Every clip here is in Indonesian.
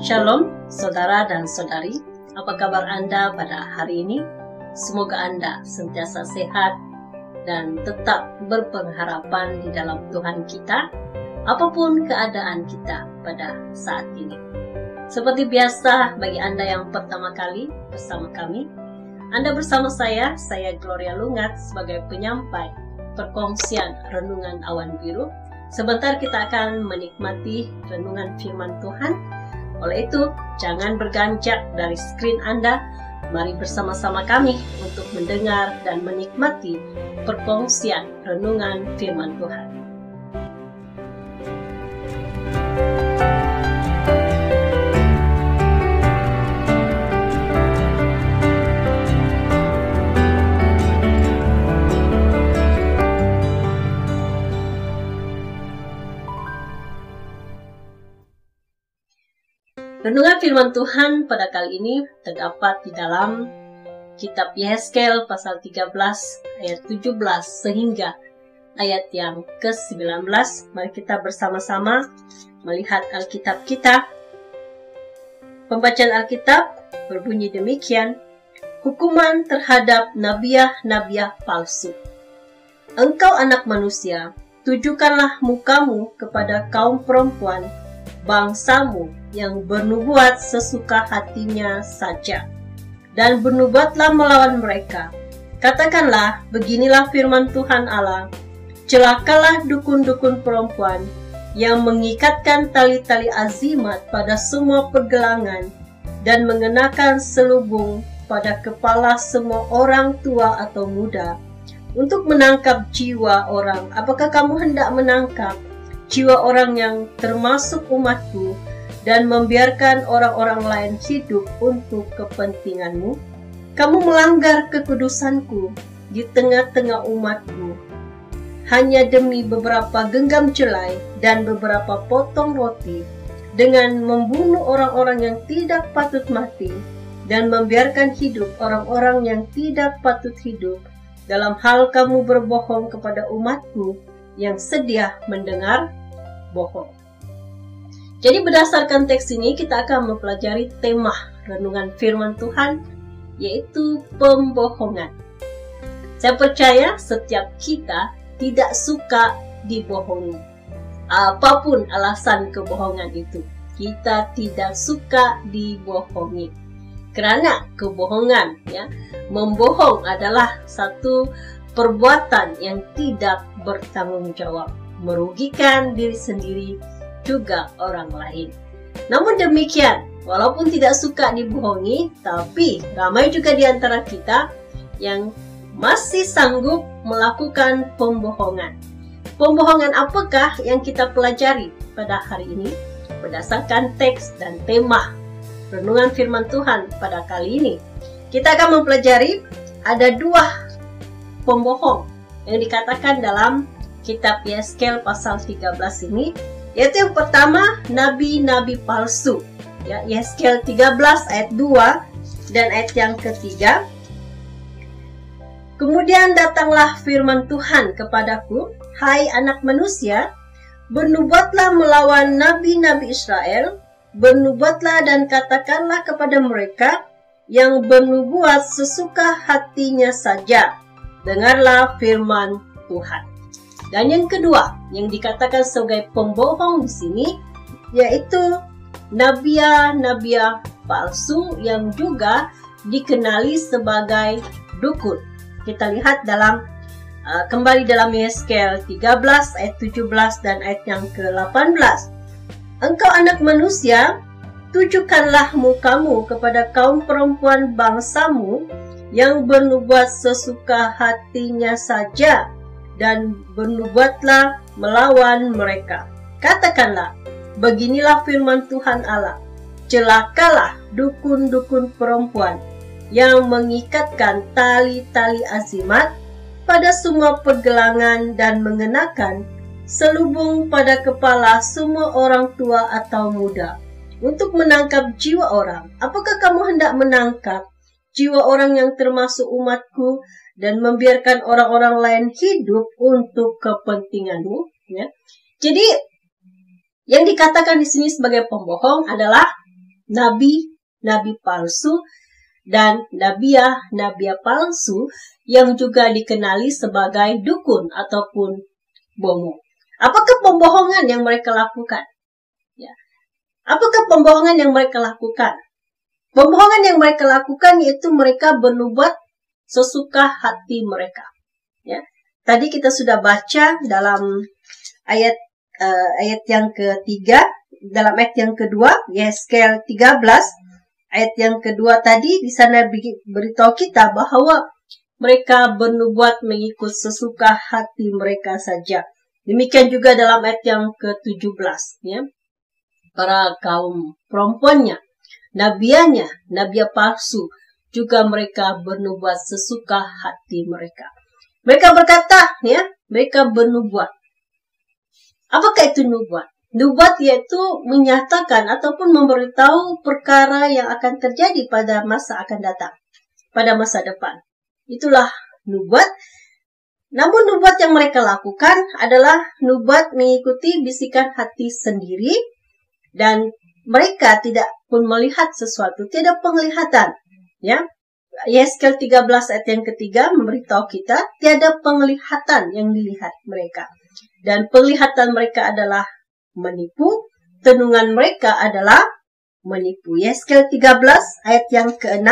Shalom, saudara dan saudari. Apa kabar Anda pada hari ini? Semoga Anda sentiasa sehat dan tetap berpengharapan di dalam Tuhan kita, apapun keadaan kita pada saat ini. Seperti biasa, bagi Anda yang pertama kali bersama kami, Anda bersama saya Gloria Lungat sebagai penyampai perkongsian Renungan Awan Biru. Sebentar kita akan menikmati renungan firman Tuhan. Oleh itu, jangan berganjak dari skrin Anda. Mari bersama-sama kami untuk mendengar dan menikmati perkongsian renungan firman Tuhan. Renungan firman Tuhan pada kali ini terdapat di dalam kitab Yehezkel pasal 13 ayat 17 sehingga ayat yang ke-19. Mari kita bersama-sama melihat Alkitab kita. Pembacaan Alkitab berbunyi demikian: hukuman terhadap nabiah-nabiah palsu. Engkau anak manusia, tujukanlah mukamu kepada kaum perempuan bangsamu yang bernubuat sesuka hatinya saja, dan bernubuatlah melawan mereka. Katakanlah, beginilah firman Tuhan Allah, celakalah dukun-dukun perempuan yang mengikatkan tali-tali azimat pada semua pergelangan dan mengenakan selubung pada kepala semua orang tua atau muda untuk menangkap jiwa orang. Apakah kamu hendak menangkap jiwa orang yang termasuk umatku dan membiarkan orang-orang lain hidup untuk kepentinganmu? Kamu melanggar kekudusanku di tengah-tengah umatku hanya demi beberapa genggam jelai dan beberapa potong roti, dengan membunuh orang-orang yang tidak patut mati dan membiarkan hidup orang-orang yang tidak patut hidup. Dalam hal kamu berbohong kepada umatku yang sedia mendengar bohong. Jadi berdasarkan teks ini kita akan mempelajari tema renungan firman Tuhan, yaitu pembohongan. Saya percaya setiap kita tidak suka dibohongi. Apapun alasan kebohongan itu, kita tidak suka dibohongi. Karena kebohongan, membohong adalah satu perbuatan yang tidak bertanggung jawab, merugikan diri sendiri juga orang lain. Namun demikian, walaupun tidak suka dibohongi, tapi ramai juga di antara kita yang masih sanggup melakukan pembohongan. Pembohongan apakah yang kita pelajari pada hari ini? Berdasarkan teks dan tema renungan firman Tuhan pada kali ini, kita akan mempelajari ada dua pembohong yang dikatakan dalam kitab Yehezkel pasal 13 ini, yaitu yang pertama, nabi-nabi palsu. Yehezkel 13 ayat 2 dan ayat yang ketiga. Kemudian datanglah firman Tuhan kepadaku, hai anak manusia, bernubuatlah melawan nabi-nabi Israel, bernubuatlah dan katakanlah kepada mereka yang bernubuat sesuka hatinya saja, dengarlah firman Tuhan. Dan yang kedua, yang dikatakan sebagai pembohong di sini, yaitu nabiah-nabiah palsu yang juga dikenali sebagai dukun. Kita lihat kembali dalam Yehezkel 13 ayat 17 dan ayat yang ke-18. Engkau anak manusia, tujukanlah mukamu kepada kaum perempuan bangsamu yang bernubuat sesuka hatinya saja, dan bernubuatlah melawan mereka. Katakanlah, beginilah firman Tuhan Allah, celakalah dukun-dukun perempuan yang mengikatkan tali-tali azimat pada semua pergelangan dan mengenakan selubung pada kepala semua orang tua atau muda untuk menangkap jiwa orang. Apakah kamu hendak menangkap jiwa orang yang termasuk umatku dan membiarkan orang-orang lain hidup untuk kepentinganmu? Jadi yang dikatakan di sini sebagai pembohong adalah nabi palsu dan nabiah palsu yang juga dikenali sebagai dukun ataupun bomo. Apakah pembohongan yang mereka lakukan? Ya. Apakah pembohongan yang mereka lakukan? Pembohongan yang mereka lakukan yaitu mereka bernubuat sesuka hati mereka. Ya. Tadi kita sudah baca dalam ayat yang ketiga, dalam ayat yang kedua, Yeskel 13, ayat yang kedua tadi di sana beritahu kita bahwa mereka bernubuat mengikut sesuka hati mereka saja. Demikian juga dalam ayat yang ke-17, ya. Para kaum perempuannya, nabiah palsu, juga mereka bernubuat sesuka hati mereka. Mereka berkata, ya, mereka bernubuat. Apakah itu nubuat? Nubuat yaitu menyatakan ataupun memberitahu perkara yang akan terjadi pada masa akan datang, pada masa depan. Itulah nubuat. Namun nubuat yang mereka lakukan adalah nubuat mengikuti bisikan hati sendiri, dan mereka tidak pun melihat sesuatu, tidak penglihatan. Ya, Yeskel 13 ayat yang ketiga memberitahu kita tiada penglihatan yang dilihat mereka, dan penglihatan mereka adalah menipu, tenungan mereka adalah menipu. Yeskel 13 ayat yang ke-6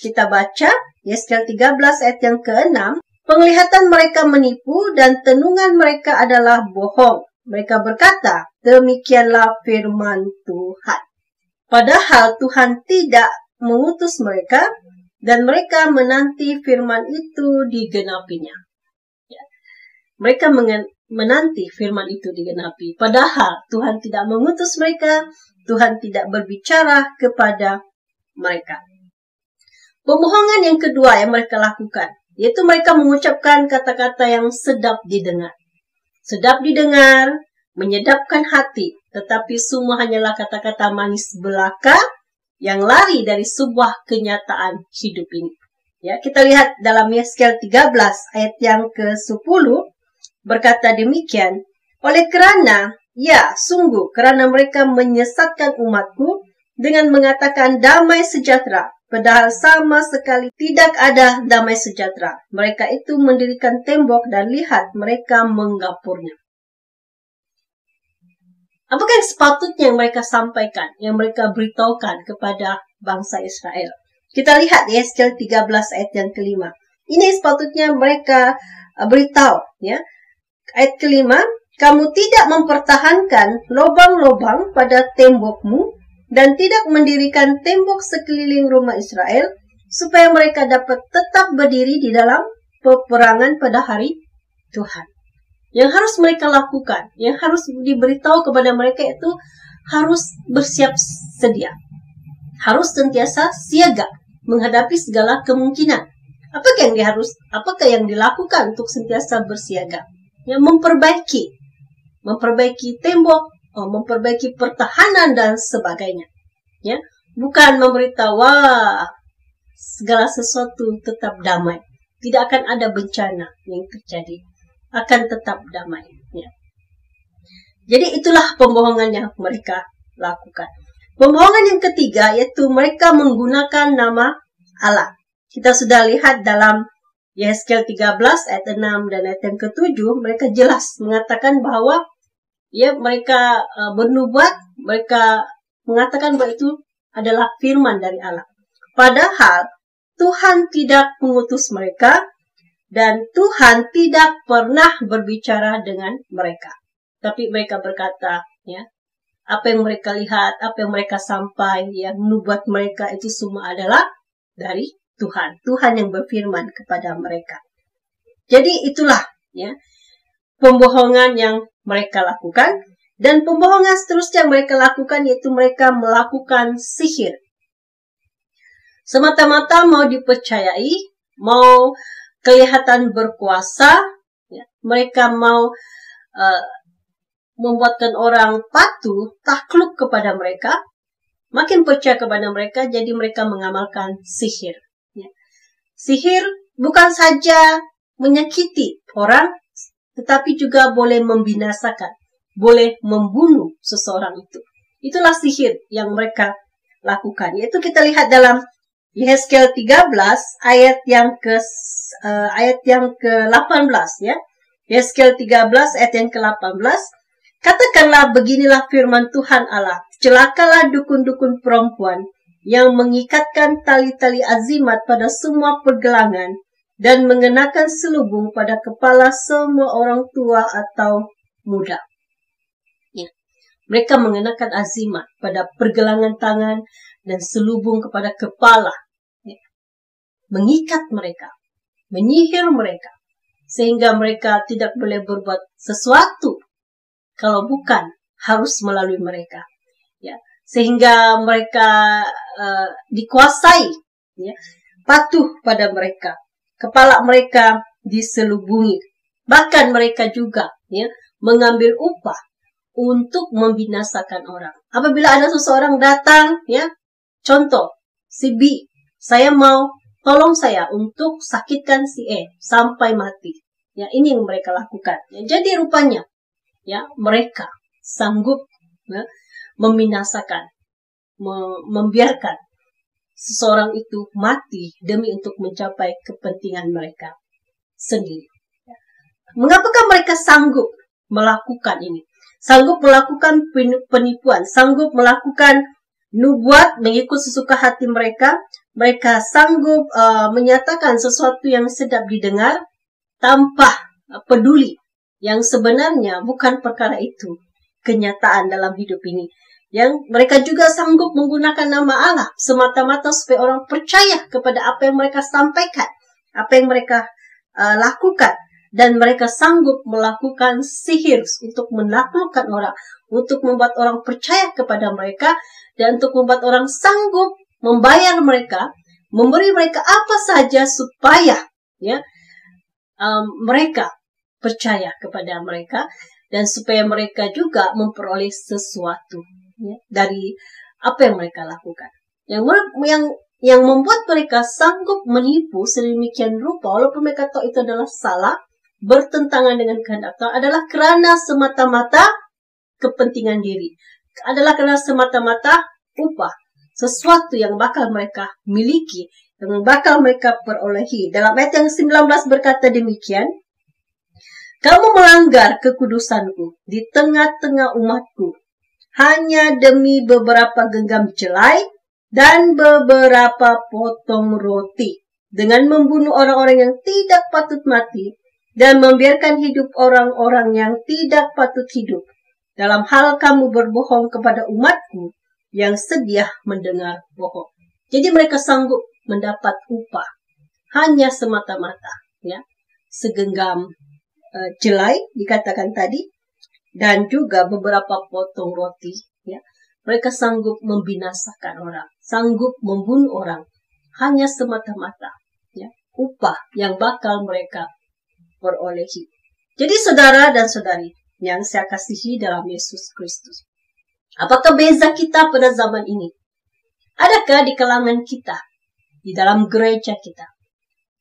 kita baca. Yeskel 13 ayat yang ke-6, penglihatan mereka menipu dan tenungan mereka adalah bohong. Mereka berkata, demikianlah firman Tuhan. Padahal Tuhan tidak mengutus mereka, dan mereka menanti firman itu digenapinya. Ya. Mereka menanti firman itu digenapi. Padahal Tuhan tidak mengutus mereka, Tuhan tidak berbicara kepada mereka. Pembohongan yang kedua yang mereka lakukan, yaitu mereka mengucapkan kata-kata yang sedap didengar. Sedap didengar, menyedapkan hati, tetapi semua hanyalah kata-kata manis belaka yang lari dari sebuah kenyataan hidup ini. Ya, kita lihat dalam Yeskel 13 ayat yang ke-10 berkata demikian, oleh kerana, ya sungguh kerana mereka menyesatkan umatku dengan mengatakan damai sejahtera, padahal sama sekali tidak ada damai sejahtera. Mereka itu mendirikan tembok dan lihat mereka menggapurnya. Apakah yang sepatutnya yang mereka sampaikan, yang mereka beritahukan kepada bangsa Israel? Kita lihat Yeskel 13 ayat yang kelima. Ini sepatutnya mereka beritahu, ya. Ayat kelima, kamu tidak mempertahankan lubang-lubang pada tembokmu dan tidak mendirikan tembok sekeliling rumah Israel supaya mereka dapat tetap berdiri di dalam peperangan pada hari Tuhan. Yang harus mereka lakukan, yang harus diberitahu kepada mereka itu harus bersiap sedia. Harus sentiasa siaga menghadapi segala kemungkinan. Apakah yang dilakukan untuk sentiasa bersiaga? Yang memperbaiki tembok, memperbaiki pertahanan dan sebagainya. Ya, bukan memberitahu segala sesuatu tetap damai. Tidak akan ada bencana yang terjadi. Akan tetap damai. Ya. Jadi itulah pembohongan yang mereka lakukan. Pembohongan yang ketiga yaitu mereka menggunakan nama Allah. Kita sudah lihat dalam Yeskel 13 ayat 6 dan ayat yang ke-7, mereka jelas mengatakan bahwa ya mereka bernubuat, mereka mengatakan bahwa itu adalah firman dari Allah. Padahal Tuhan tidak mengutus mereka dan Tuhan tidak pernah berbicara dengan mereka. Tapi mereka berkata, ya, apa yang mereka lihat, apa yang mereka sampai, yang nubuat mereka itu semua adalah dari Tuhan. Tuhan yang berfirman kepada mereka. Jadi itulah, ya, pembohongan yang mereka lakukan. Dan pembohongan seterusnya yang mereka lakukan yaitu mereka melakukan sihir. Semata-mata mau dipercayai, mau kelihatan berkuasa, ya, mereka mau membuatkan orang patuh, takluk kepada mereka, makin percaya kepada mereka, jadi mereka mengamalkan sihir. Ya. Sihir bukan saja menyakiti orang, tetapi juga boleh membinasakan, boleh membunuh seseorang itu. Itulah sihir yang mereka lakukan. Yaitu kita lihat dalam Yehezkiel 13 ayat yang ke-18 ya. Yehezkiel 13 ayat yang ke-18. Katakanlah, beginilah firman Tuhan Allah, celakalah dukun-dukun perempuan yang mengikatkan tali-tali azimat pada semua pergelangan dan mengenakan selubung pada kepala semua orang tua atau muda. Ya. Mereka mengenakan azimat pada pergelangan tangan dan selubung kepada kepala. Ya. Mengikat mereka, menyihir mereka, sehingga mereka tidak boleh berbuat sesuatu kalau bukan harus melalui mereka. Ya. Sehingga mereka dikuasai, ya, patuh pada mereka. Kepala mereka diselubungi. Bahkan mereka juga ya, mengambil upah untuk membinasakan orang. Apabila ada seseorang datang, ya, contoh, si B, saya mau tolong saya untuk sakitkan si E sampai mati. Ya, ini yang mereka lakukan. Ya, jadi rupanya, ya, mereka sanggup ya, membinasakan, membiarkan seseorang itu mati demi untuk mencapai kepentingan mereka sendiri. Mengapakah mereka sanggup melakukan ini? Sanggup melakukan penipuan, sanggup melakukan nubuat mengikut sesuka hati mereka. Mereka sanggup menyatakan sesuatu yang sedap didengar tanpa peduli yang sebenarnya bukan perkara itu kenyataan dalam hidup ini. Yang mereka juga sanggup menggunakan nama Allah semata-mata supaya orang percaya kepada apa yang mereka sampaikan, apa yang mereka lakukan. Dan mereka sanggup melakukan sihir untuk menaklukkan orang, untuk membuat orang percaya kepada mereka, dan untuk membuat orang sanggup membayar mereka, memberi mereka apa saja supaya ya mereka percaya kepada mereka, dan supaya mereka juga memperoleh sesuatu ya, dari apa yang mereka lakukan. Yang membuat mereka sanggup menipu sedemikian rupa, walaupun mereka tahu itu adalah salah, bertentangan dengan kehendak Tuhan, adalah kerana semata-mata kepentingan diri. Adalah kerana semata-mata upah, sesuatu yang bakal mereka miliki, yang bakal mereka perolehi. Dalam ayat yang 19 berkata demikian, kamu melanggar kekudusanku di tengah-tengah umatku, hanya demi beberapa genggam jelai dan beberapa potong roti, dengan membunuh orang-orang yang tidak patut mati, dan membiarkan hidup orang-orang yang tidak patut hidup. Dalam hal kamu berbohong kepada umatku yang sedia mendengar bohong. Jadi mereka sanggup mendapat upah hanya semata-mata ya, segenggam jelai dikatakan tadi, dan juga beberapa potong roti ya. Mereka sanggup membinasakan orang, sanggup membunuh orang hanya semata-mata ya, upah yang bakal mereka perolehi. Jadi saudara dan saudari yang saya kasihi dalam Yesus Kristus, apakah beza kita pada zaman ini? Adakah di kalangan kita, di dalam gereja kita,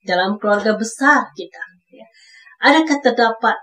dalam keluarga besar kita, ya, adakah terdapat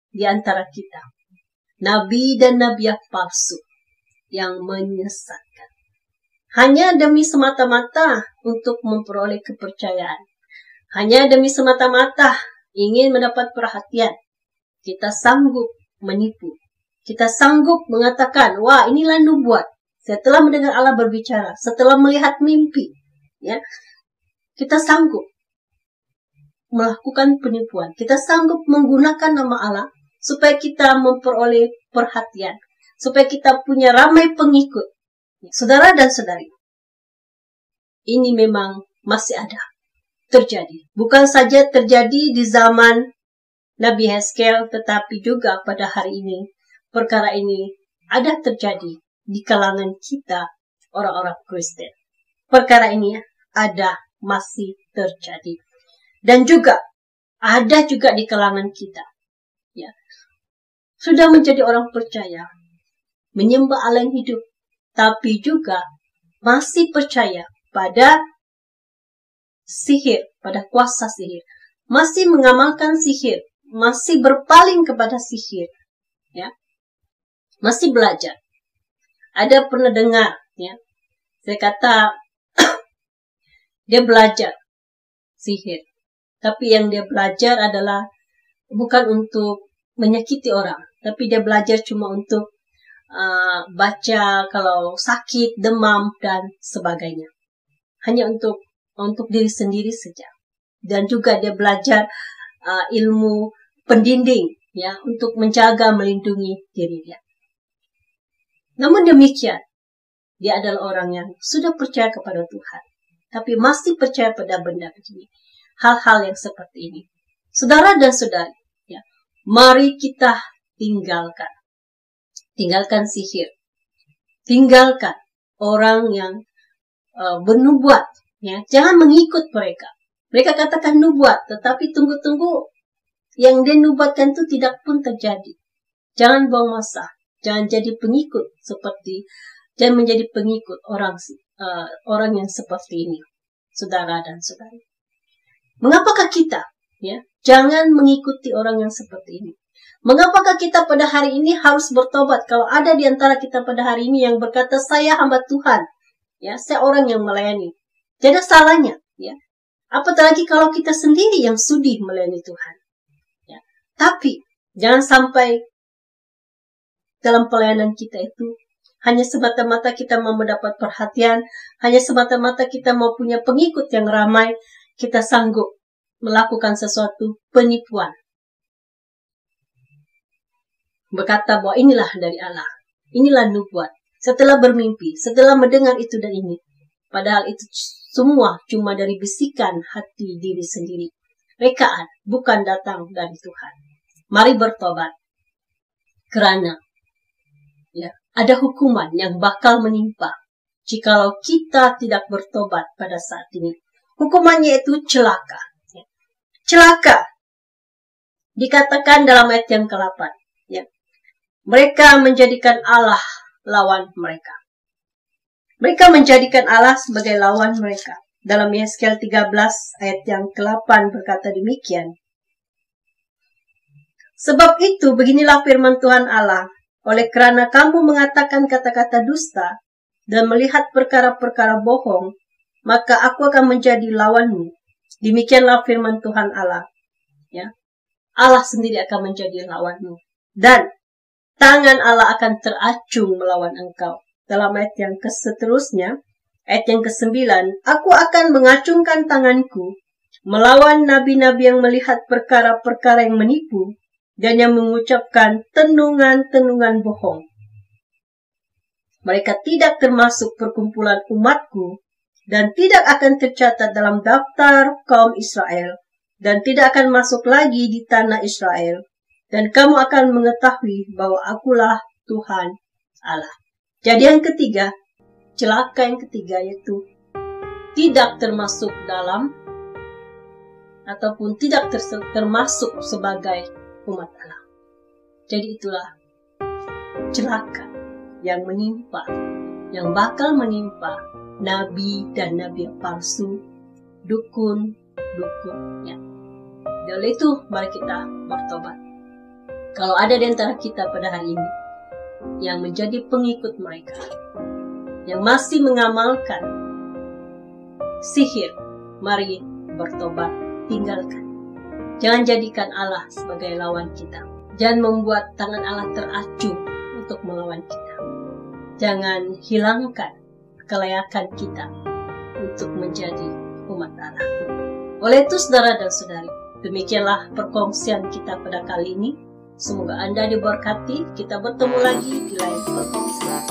di antara kita nabi dan nabiah palsu yang menyesatkan hanya demi semata-mata untuk memperoleh kepercayaan, hanya demi semata-mata ingin mendapat perhatian? Kita sanggup menipu. Kita sanggup mengatakan, wah, inilah nubuat. Setelah mendengar Allah berbicara, setelah melihat mimpi, ya, kita sanggup melakukan penipuan. Kita sanggup menggunakan nama Allah supaya kita memperoleh perhatian, supaya kita punya ramai pengikut. Saudara dan saudari, ini memang masih ada terjadi. Bukan saja terjadi di zaman Nabi Yehezkiel, tetapi juga pada hari ini perkara ini ada terjadi di kalangan kita orang-orang Kristen. Perkara ini ada, masih terjadi, dan juga ada juga di kalangan kita ya, sudah menjadi orang percaya, menyembah Allah yang hidup, tapi juga masih percaya pada sihir, pada kuasa sihir, masih mengamalkan sihir, masih berpaling kepada sihir, ya, masih belajar. Ada pernah dengar, ya, Saya kata, dia belajar sihir. Tapi yang dia belajar adalah bukan untuk menyakiti orang. Tapi dia belajar cuma untuk baca kalau sakit, demam, dan sebagainya. Hanya untuk diri sendiri saja. Dan juga dia belajar ilmu pendinding, ya, untuk menjaga, melindungi diri dia. Namun demikian, dia adalah orang yang sudah percaya kepada Tuhan, tapi masih percaya pada benda begini, hal-hal yang seperti ini. Saudara dan saudari, ya, mari kita tinggalkan sihir, tinggalkan orang yang bernubuat, ya, jangan mengikut mereka. Mereka katakan nubuat, tetapi tunggu-tunggu yang dia nubuatkan itu tidak pun terjadi. Jangan buang masa, jangan jadi pengikut jangan menjadi pengikut orang yang seperti ini, saudara dan saudari. Mengapakah kita, ya, jangan mengikuti orang yang seperti ini? Mengapakah kita pada hari ini harus bertobat? Kalau ada di antara kita pada hari ini yang berkata, saya hamba Tuhan, ya, saya orang yang melayani, tidak salahnya, ya. Apalagi kalau kita sendiri yang sudi melayani Tuhan, ya. Tapi jangan sampai dalam pelayanan kita itu hanya semata-mata kita mau mendapat perhatian, hanya semata-mata kita mau punya pengikut yang ramai, kita sanggup melakukan sesuatu penipuan. Berkata bahwa inilah dari Allah, inilah nubuat. Setelah bermimpi, setelah mendengar itu dan ini, padahal itu semua cuma dari bisikan hati diri sendiri. Rekaan, bukan datang dari Tuhan. Mari bertobat, karena, ya, ada hukuman yang bakal menimpa jikalau kita tidak bertobat pada saat ini. Hukumannya itu celaka. Ya. Celaka dikatakan dalam ayat yang ke-8. Ya. Mereka menjadikan Allah lawan mereka. Mereka menjadikan Allah sebagai lawan mereka. Dalam Yesaya 13 ayat yang ke-8 berkata demikian. Sebab itu beginilah firman Tuhan Allah, oleh kerana kamu mengatakan kata-kata dusta dan melihat perkara-perkara bohong, maka aku akan menjadi lawanmu. Demikianlah firman Tuhan Allah. Ya. Allah sendiri akan menjadi lawanmu. Dan tangan Allah akan teracung melawan engkau. Dalam ayat yang seterusnya, ayat yang ke-9, aku akan mengacungkan tanganku melawan nabi-nabi yang melihat perkara-perkara yang menipu dan yang mengucapkan tenungan-tenungan bohong. Mereka tidak termasuk perkumpulan umatku dan tidak akan tercatat dalam daftar kaum Israel dan tidak akan masuk lagi di tanah Israel. Dan kamu akan mengetahui bahwa akulah Tuhan Allah. Jadi yang ketiga, celaka yang ketiga yaitu tidak termasuk dalam ataupun tidak termasuk sebagai umat Allah. Jadi itulah celaka yang menimpa, yang bakal menimpa nabi dan nabi palsu, dukun-dukunnya. Oleh itu, mari kita bertobat. Kalau ada di antara kita pada hari ini yang menjadi pengikut mereka, yang masih mengamalkan sihir, mari bertobat, tinggalkan. Jangan jadikan Allah sebagai lawan kita. Jangan membuat tangan Allah teracung untuk melawan kita. Jangan hilangkan kelayakan kita untuk menjadi umat Allah. Oleh itu, saudara dan saudari, demikianlah perkongsian kita pada kali ini. Semoga Anda diberkati. Kita bertemu lagi di lain perkongsian.